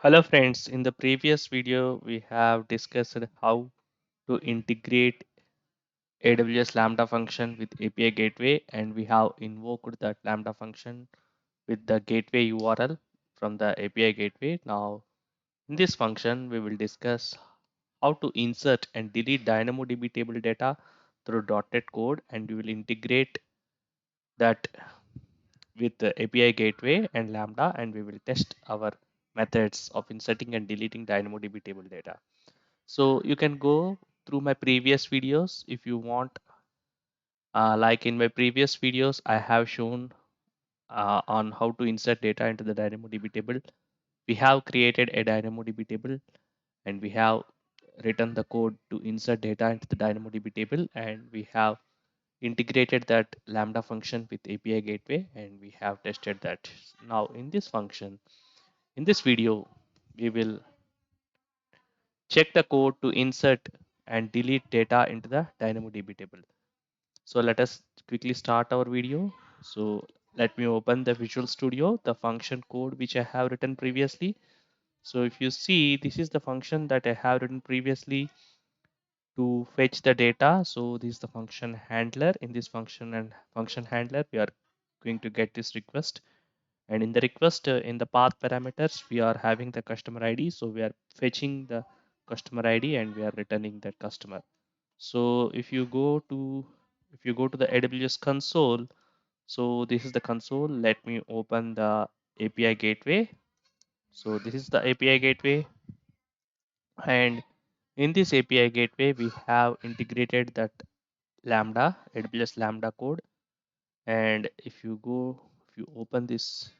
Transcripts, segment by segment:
Hello friends, in the previous video we have discussed how to integrate AWS Lambda function with API Gateway, and we have invoked that Lambda function with the gateway URL from the API Gateway. Now in this function we will discuss how to insert and delete DynamoDB table data through .NET code, and we will integrate that with the API Gateway and Lambda, and we will test our methods of inserting and deleting DynamoDB table data. So you can go through my previous videos if you want. Like in my previous videos, I have shown on how to insert data into the DynamoDB table. We have created a DynamoDB table and we have written the code to insert data into the DynamoDB table, and we have integrated that Lambda function with API Gateway, and we have tested that. Now in this function, in this video, we will check the code to insert and delete data into the DynamoDB table. So let us quickly start our video. So let me open the Visual Studio, the function code which I have written previously. So if you see, this is the function that I have written previously to fetch the data. So this is the function handler. In this function and function handler, we are going to get this request. And in the request, in the path parameters, we are having the customer ID. So we are fetching the customer ID and we are returning that customer. So if you go to the AWS console, so this is the console. Let me open the API gateway. So this is the API gateway, and in this API gateway we have integrated that Lambda, AWS Lambda code. And if you open this,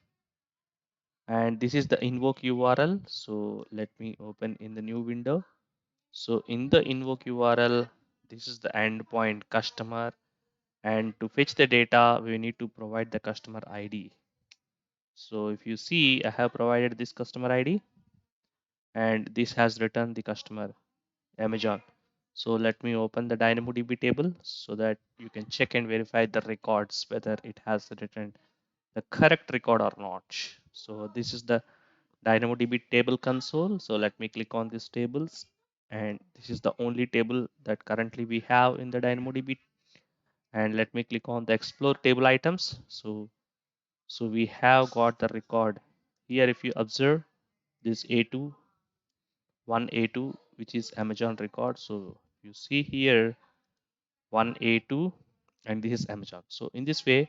and this is the invoke URL. So let me open in the new window. So in the invoke URL, this is the endpoint customer, and to fetch the data we need to provide the customer ID. So if you see, I have provided this customer ID, and this has returned the customer Amazon. So let me open the DynamoDB table so that you can check and verify the records whether it has returned the correct record or not. So this is the DynamoDB table console. So let me click on these tables, and this is the only table that currently we have in the DynamoDB. And let me click on the explore table items. So we have got the record here. If you observe this A2, one A2, which is Amazon record. So you see here one A2, and this is Amazon. So in this way,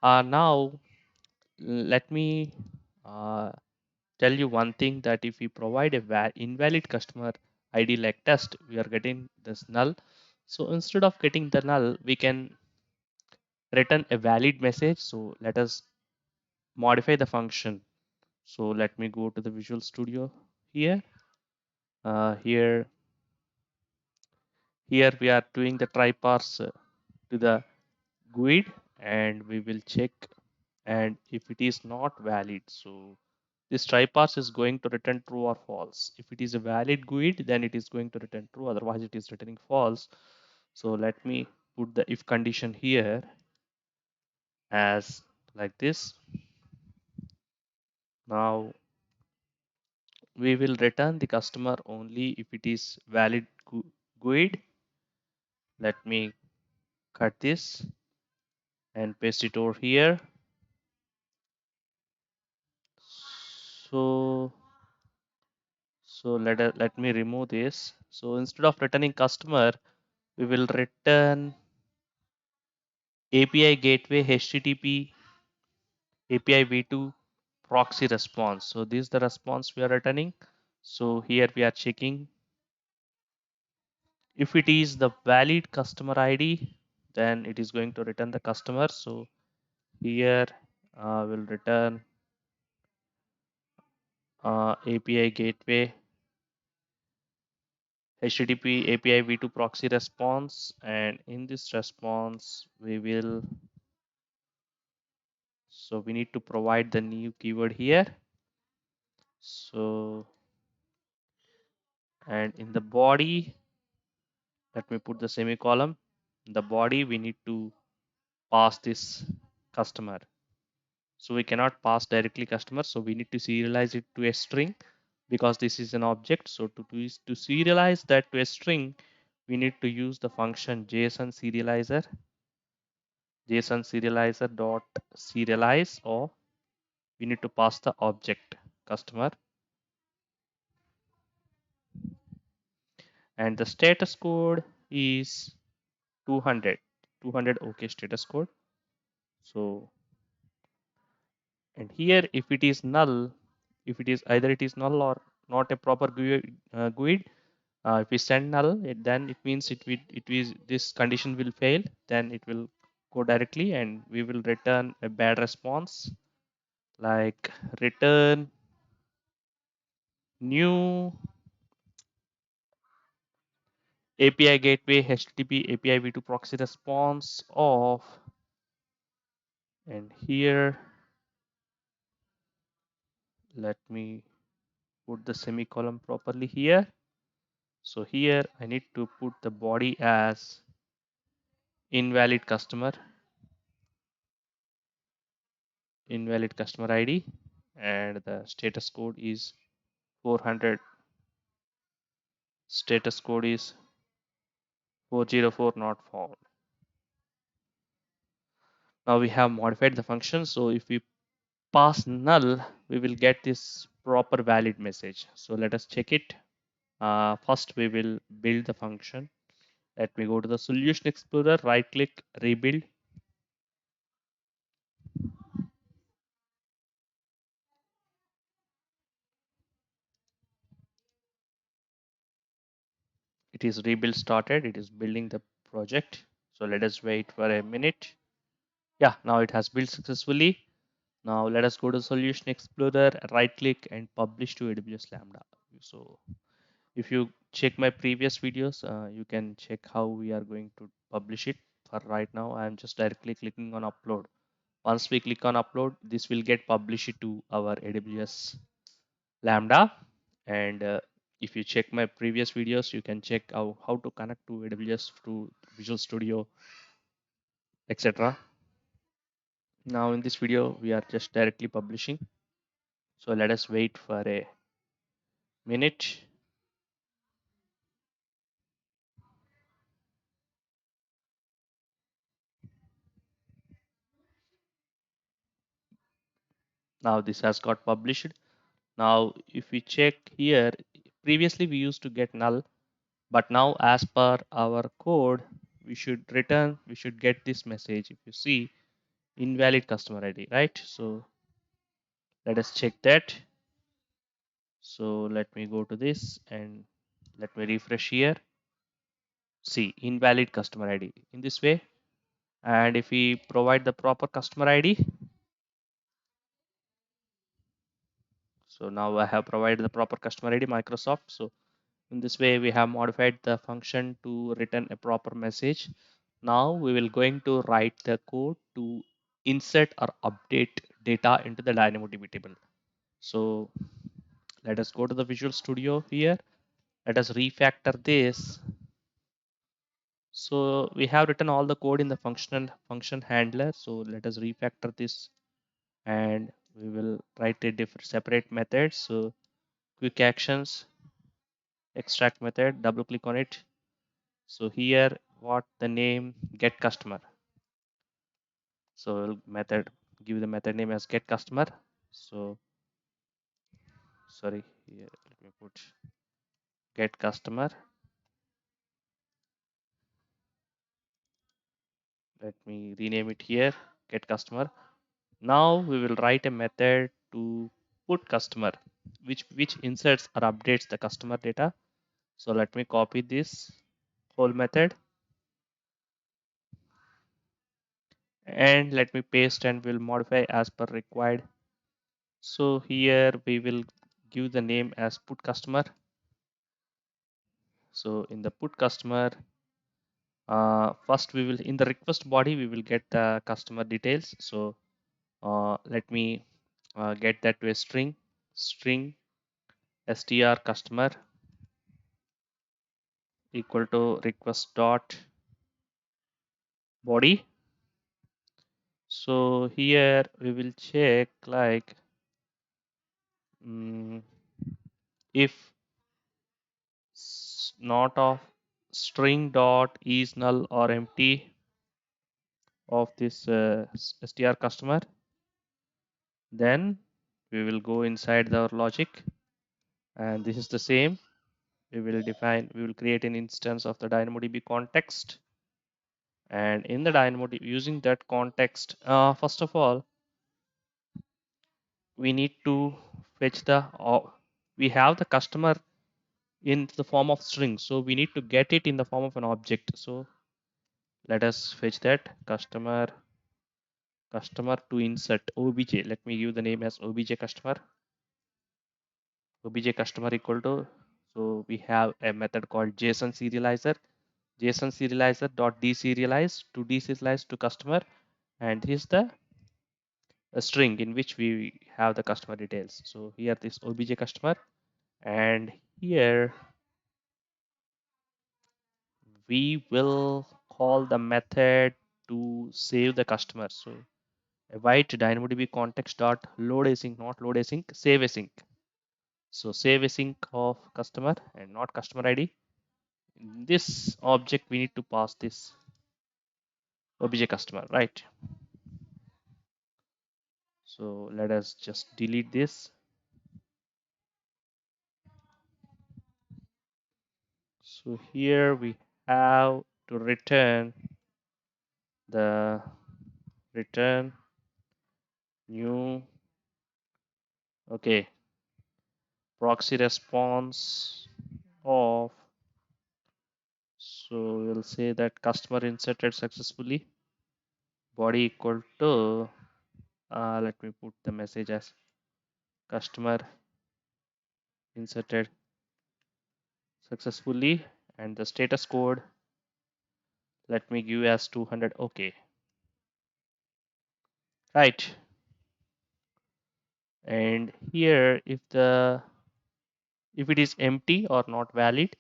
now let me uh, tell you one thing, that if we provide a invalid customer ID like test, we are getting this null. So instead of getting the null, we can return a valid message. So let us modify the function. So let me go to the Visual Studio here. Here we are doing the try parse to the GUID, and we will check, and if it is not valid, so this try parse is going to return true or false. If it is a valid GUID, then it is going to return true, otherwise it is returning false. So let me put the if condition here as like this. Now we will return the customer only if it is valid GUID. Let me cut this and paste it over here. So let me remove this. So instead of returning customer, we will return API gateway HTTP API v2 proxy response. So this is the response we are returning. So here we are checking if it is the valid customer ID, then it is going to return the customer. So here we'll return API gateway HTTP API v2 proxy response, and in this response we need to provide the new keyword here. So, and in the body, let me put the semicolon. In the body we need to pass this customer. So we cannot pass directly customer, so we need to serialize it to a string. because this is an object. So to serialize that to a string, we need to use the function JSON serializer dot serialize, or we need to pass the object customer, and the status code is 200 okay, status code. So, and here if it is null, if it is either it is null or not a proper GUID, if we send null, then it means it is this condition will fail, then it will go directly and we will return a bad response like return new API gateway HTTP API v2 proxy response of, and here let me put the semicolon properly here. So here I need to put the body as invalid customer ID, and the status code is 400, status code is 404 not found. Now we have modified the function. So if we pass null, we will get this proper valid message. So let us check it. First we will build the function. Let me go to the solution explorer, right click, rebuild. It is rebuild started, it is building the project. So let us wait for a minute. Yeah, now it has built successfully. Now let us go to solution explorer, right click and publish to AWS Lambda. So if you check my previous videos, you can check how we are going to publish it. For right now, I am just directly clicking on upload. Once we click on upload, this will get published to our AWS Lambda. And if you check my previous videos, you can check how to connect to AWS through Visual Studio, etc. Now in this video, we are just directly publishing. So let us wait for a minute. Now this has got published. Now if we check here, previously we used to get null, but now as per our code, we should get this message. If you see, invalid customer ID, right? So let us check that. So let me go to this and let me refresh here. See, invalid customer ID in this way. And if we provide the proper customer ID, so now I have provided the proper customer ID, Microsoft. So in this way, we have modified the function to return a proper message. Now we will going to write the code to insert or update data into the DynamoDB table. So let us go to the Visual Studio here. Let us refactor this. So we have written all the code in the function handler. So let us refactor this and we will write a different separate method. So quick actions, extract method, double click on it. So here what the name get customer. So method, give the method name as get customer. So sorry, here let me put get customer. Let me rename it here, get customer. Now we will write a method to put customer, which inserts or updates the customer data. So let me copy this whole method and let me paste and we'll modify as per required. So here we will give the name as put customer. So in the put customer, first we will, in the request body, we will get the customer details. So let me get that to a string str customer equal to request dot body. So here we will check like if not of string dot is null or empty of this str customer, then we will go inside our logic, and this is the same. We will create an instance of the DynamoDB context, and in the DynamoDB, using that context, first of all, we need to fetch we have the customer in the form of string, so we need to get it in the form of an object. So let us fetch that customer to insert obj. Let me give the name as obj customer equal to, so we have a method called json serializer dot deserialize to customer, and here's the a string in which we have the customer details. So here this obj customer, and here we will call the method to save the customer. So await DynamoDB context dot load async, not load async, save async. So save async of customer and not customer ID. In this object we need to pass this obj customer, right? So let us just delete this. So here we have to return the return new, okay, proxy response of, so we'll say that customer inserted successfully, body equal to, let me put the message as customer inserted successfully, and the status code let me give as 200. Okay, right. And here if it is empty or not valid,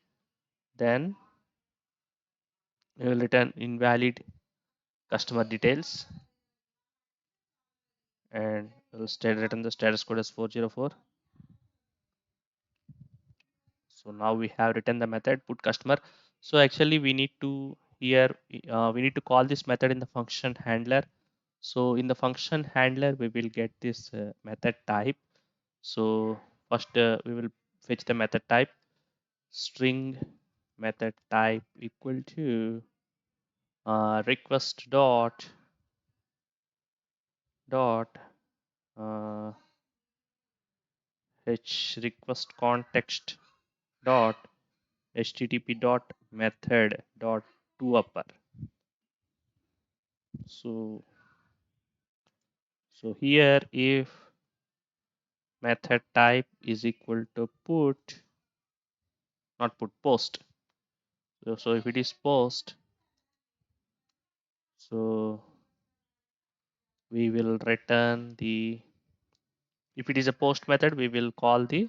then we will return invalid customer details, and we'll return the status code as 404. So now we have written the method put customer. So actually we need to here we need to call this method in the function handler. So in the function handler we will get this method type. So first we will fetch the method type, string method type equal to request dot uh, h request context dot http dot method dot to upper. So here if method type is equal to put, not put, post. So if it is post, so we will return the, if it is a post method, we will call the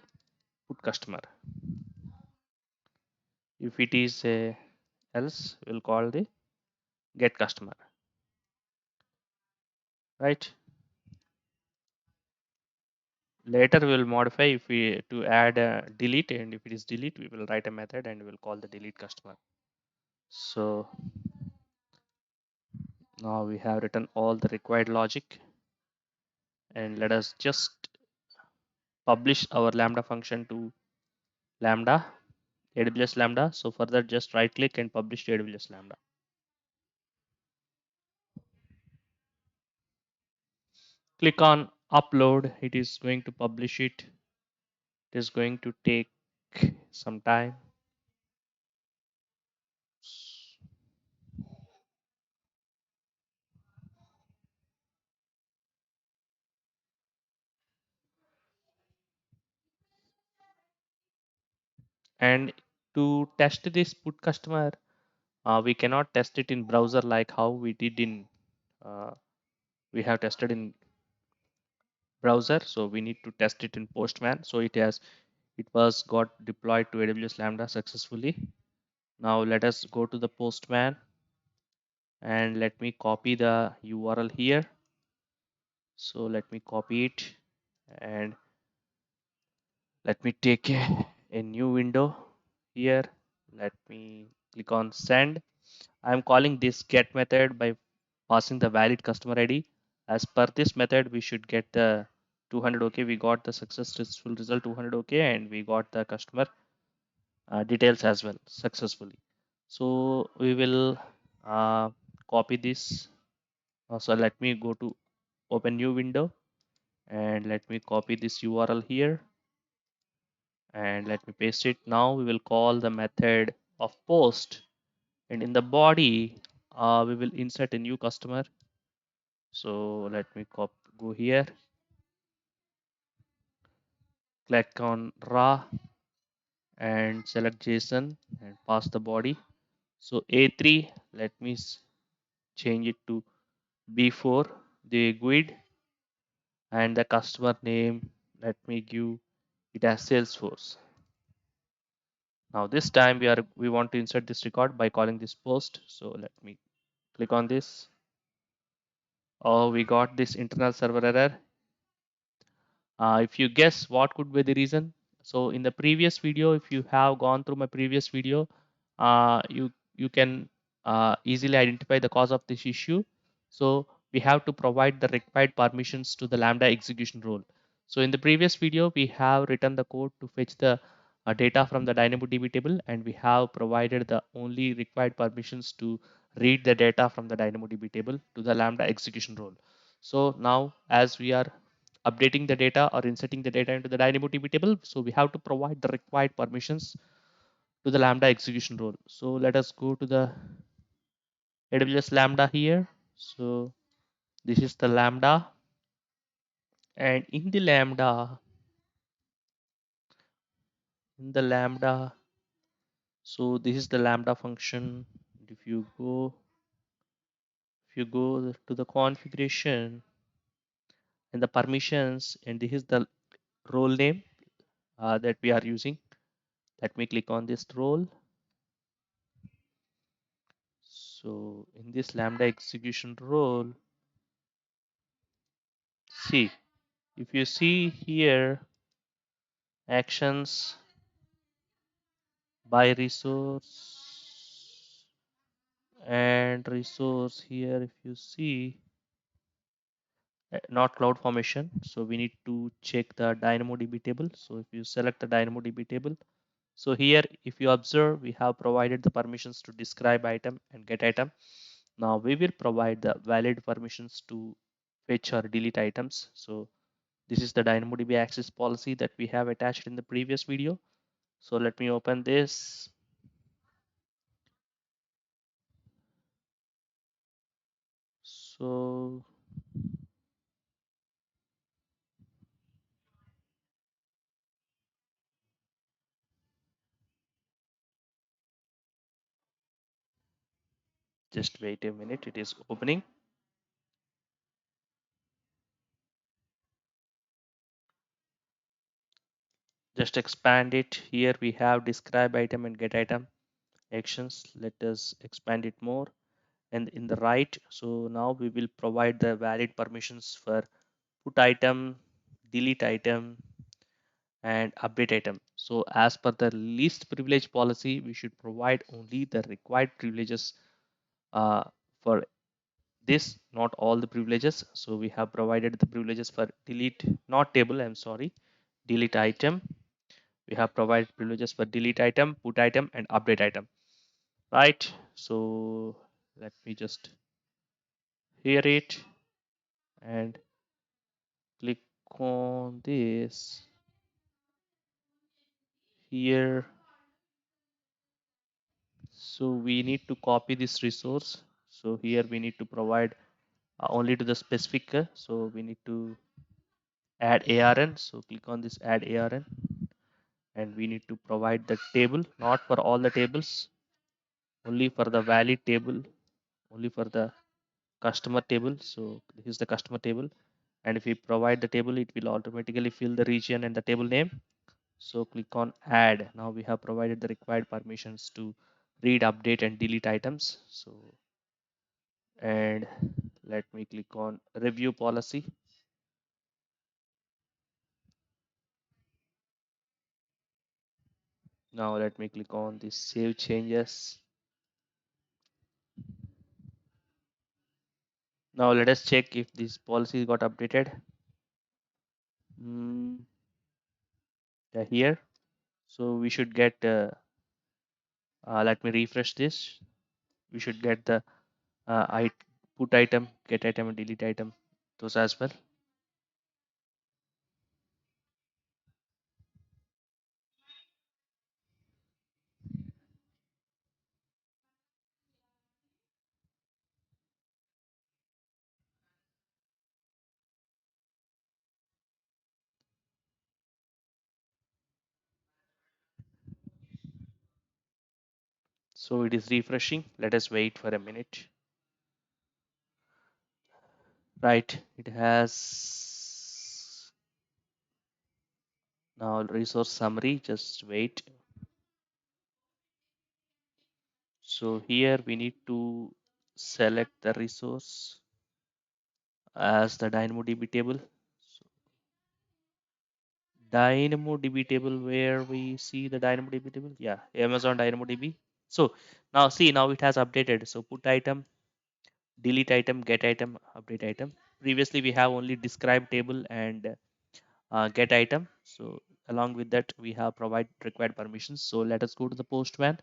put customer. If it is a else, we'll call the get customer, right? Later we will modify if we to add a delete, and if it is delete, we will write a method and we will call the delete customer. So now we have written all the required logic, and let us just publish our Lambda function to Lambda, AWS Lambda. So for that, just right click and publish to AWS Lambda. Click on upload. It is going to publish it. It is going to take some time. And to test this put customer, we cannot test it in browser like how we did in we have tested in browser. So we need to test it in Postman. So it was got deployed to AWS Lambda successfully. Now let us go to the Postman and let me copy the URL here. So let me copy it and let me take a a new window here. Let me click on send. I'm calling this get method by passing the valid customer ID. As per this method, we should get the 200 OK. We got the successful result 200 OK, and we got the customer details as well successfully. So we will copy this. So let me go to open new window, and let me copy this URL here, and let me paste it. Now we will call the method of post, and in the body we will insert a new customer. So let me go here, click on raw and select JSON and pass the body. So A3, let me change it to B4, the GUID, and the customer name, let me give it as Salesforce. Now this time we want to insert this record by calling this post. So let me click on this. Oh, we got this internal server error. If you guess what could be the reason, so in the previous video, if you have gone through my previous video, you can easily identify the cause of this issue. So we have to provide the required permissions to the Lambda execution role. So in the previous video, we have written the code to fetch the data from the DynamoDB table, and we have provided the only required permissions to read the data from the DynamoDB table to the Lambda execution role. So now, as we are updating the data or inserting the data into the DynamoDB table, so we have to provide the required permissions to the Lambda execution role. So let us go to the AWS Lambda here. So this is the Lambda, and in the Lambda, so this is the Lambda function. If you go to the configuration and the permissions, and this is the role name that we are using. Let me click on this role. So in this Lambda execution role, see, if you see here, actions by resource and resource here, if you see, not cloud formation. So we need to check the DynamoDB table. So if you select the DynamoDB table, so here, if you observe, we have provided the permissions to describe item and get item. Now we will provide the valid permissions to fetch or delete items. So this is the DynamoDB access policy that we have attached in the previous video. So let me open this. So just wait a minute, it is opening. Just expand it. Here we have describe item and get item actions. Let us expand it more. And in the right, so now we will provide the valid permissions for put item, delete item, and update item. So as per the least privilege policy, we should provide only the required privileges uh, for this, not all the privileges. So we have provided the privileges for delete, not table, I'm sorry, delete item. We have provided privileges for delete item, put item, and update item, right? So let me just hear it and click on this here. So we need to copy this resource. So here we need to provide only to the specific. So we need to add ARN. So click on this add ARN, and we need to provide the table, not for all the tables, only for the valid table, only for the customer table. So this is the customer table, and if we provide the table, it will automatically fill the region and the table name. So click on add. Now we have provided the required permissions to read, update, and delete items. So, and let me click on review policy. Now let me click on the save changes. Now let us check if this policy got updated. Mm, yeah, here. So we should get, let me refresh this. We should get the I put item, get item, and delete item, those as well. So it is refreshing. Let us wait for a minute. Right, it has now resource summary. Just wait. So here we need to select the resource as the DynamoDB table. So DynamoDB table, where we see the DynamoDB table. Yeah, Amazon DynamoDB. So now see, now it has updated. So put item, delete item, get item, update item. Previously we have only describe table and get item. So along with that we have provide required permissions. So let us go to the postman.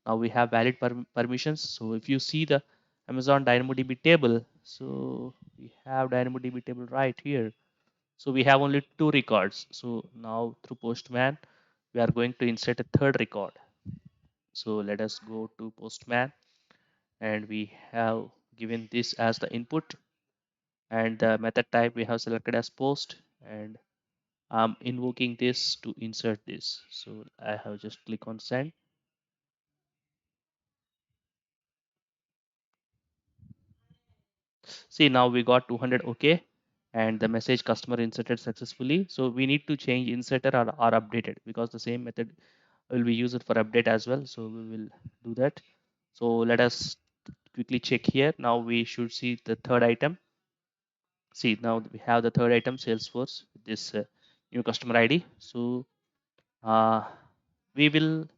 Now we have valid permissions. So if you see the Amazon DynamoDB table, so we have DynamoDB table right here. So we have only two records. So now through postman we are going to insert a third record. So let us go to postman, and we have given this as the input, and the method type we have selected as post, and I'm invoking this to insert this. So I have just click on send. See, now we got 200 OK, and the message customer inserted successfully. So we need to change inserter or updated, because the same method will be used for update as well. So we will do that. So let us quickly check here. Now we should see the third item. See, now we have the third item, Salesforce, with this new customer ID. So uh, we will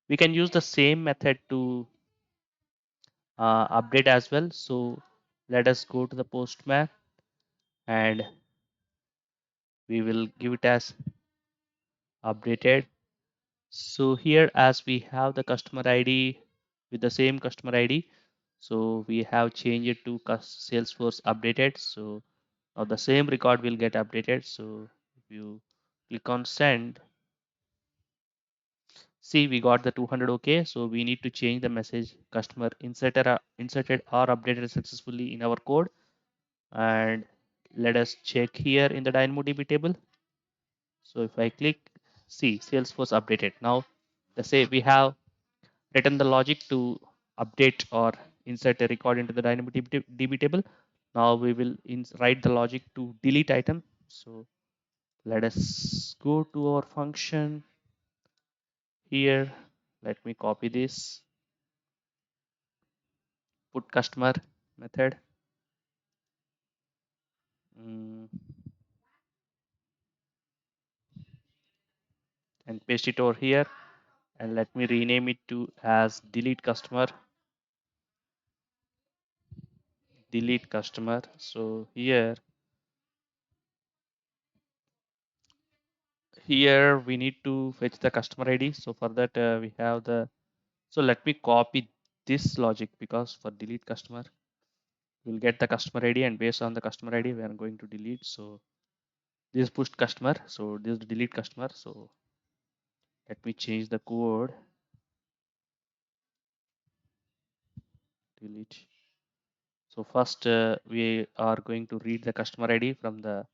we can use the same method to update as well. So let us go to the postman, and we will give it as updated. So here, as we have the customer ID with the same customer ID, so we have changed it to Salesforce updated. So now the same record will get updated. So if you click on send, see, we got the 200 OK. So we need to change the message customer inserted or updated successfully in our code. And let us check here in the DynamoDB table. So if I click, see, Salesforce updated. Now let's say we have written the logic to update or insert a record into the DynamoDB table. Now we will write the logic to delete item. So let us go to our function here. Let me copy this, put customer method, mm, and paste it over here. And let me rename it to as delete customer. Delete customer. So here we need to fetch the customer ID. So for that we have the, so let me copy this logic, because for delete customer we'll get the customer ID, and based on the customer ID we are going to delete. So this pushed customer, so this is delete customer. So let me change the code, delete. So first we are going to read the customer ID from the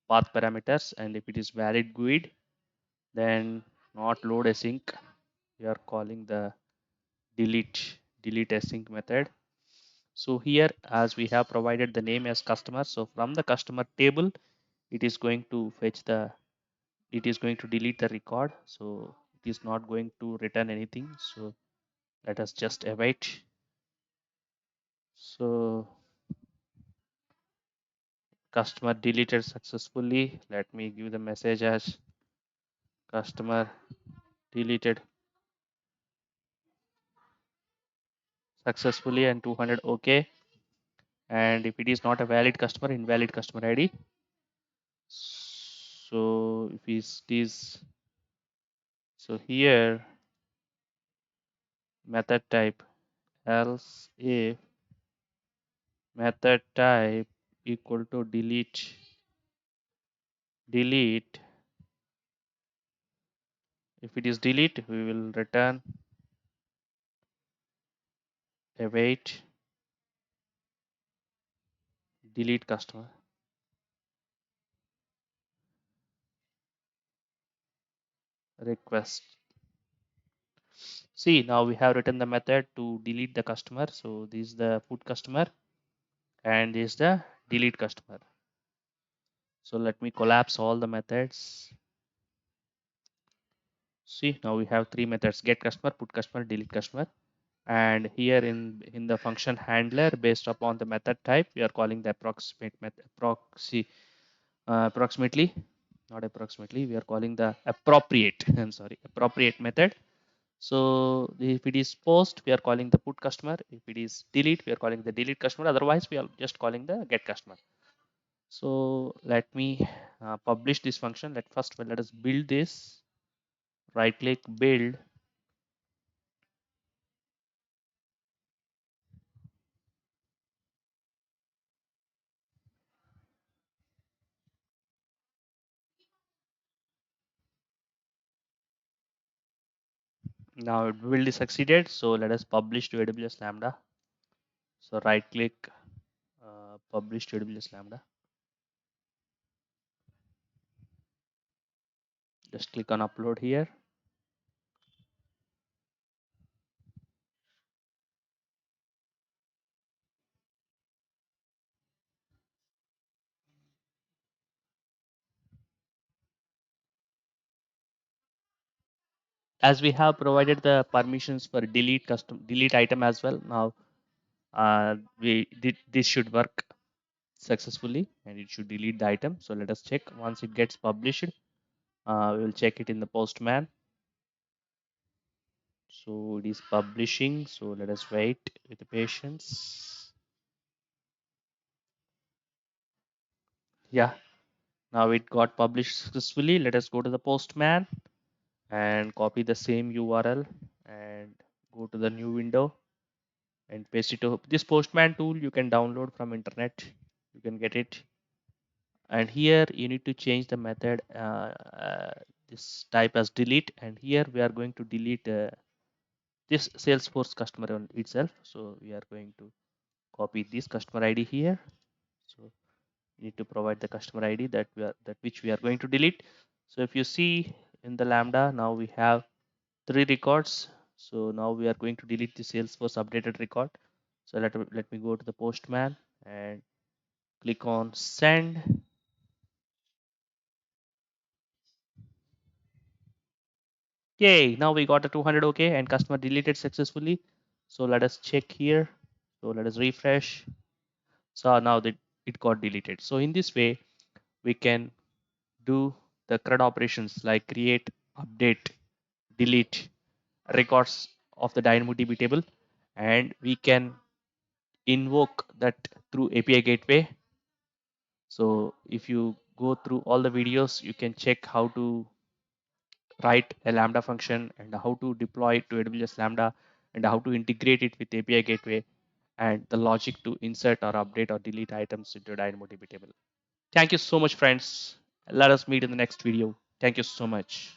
path parameters, and if it is valid GUID, then not load async, we are calling the delete async method. So here, as we have provided the name as customer, so from the customer table it is going to fetch the, it is going to delete the record. So it is not going to return anything. So let us just await. So customer deleted successfully. Let me give the message as customer deleted. successfully and 200 OK. And if it is not a valid customer, invalid customer ID. So if it is, so here method type, else if method type equal to delete. If it is delete, we will return await delete customer request. See, now we have written the method to delete the customer. So this is the put customer and this is the delete customer. So let me collapse all the methods. See, now we have three methods: get customer, put customer, delete customer. And here in the function handler, based upon the method type, we are calling the approximate method, approximately, not approximately, we are calling the appropriate, I'm sorry, appropriate method. So if it is post, we are calling the put customer. If it is delete, we are calling the delete customer. Otherwise, we are just calling the get customer. So let me publish this function. Let us build this. Right click, build. Now build is succeeded. So let us publish to AWS Lambda. So right click, publish to AWS Lambda. Just click on upload here. As we have provided the permissions for delete item as well. Now this should work successfully and it should delete the item. So let us check once it gets published. We will check it in the postman. So it is publishing. So let us wait with the patience. Yeah, now it got published successfully. Let us go to the postman and copy the same URL and go to the new window and paste it to this postman tool. You can download from internet. You can get it. And here you need to change the method this type as delete, and here we are going to delete this Salesforce customer itself. So we are going to copy this customer ID here. So we need to provide the customer ID that which we are going to delete. So if you see in the Lambda, now we have three records. So now we are going to delete the Salesforce updated record. So let me go to the postman and click on send. Yay, now we got a 200 OK and customer deleted successfully. So let us check here. So let us refresh. So now that it got deleted. So in this way, we can do the CRUD operations like create, update, delete records of the DynamoDB table, and we can invoke that through API Gateway. So if you go through all the videos, you can check how to write a Lambda function and how to deploy it to AWS Lambda and how to integrate it with API Gateway and the logic to insert or update or delete items into a DynamoDB table. Thank you so much, friends. Let us meet in the next video. Thank you so much.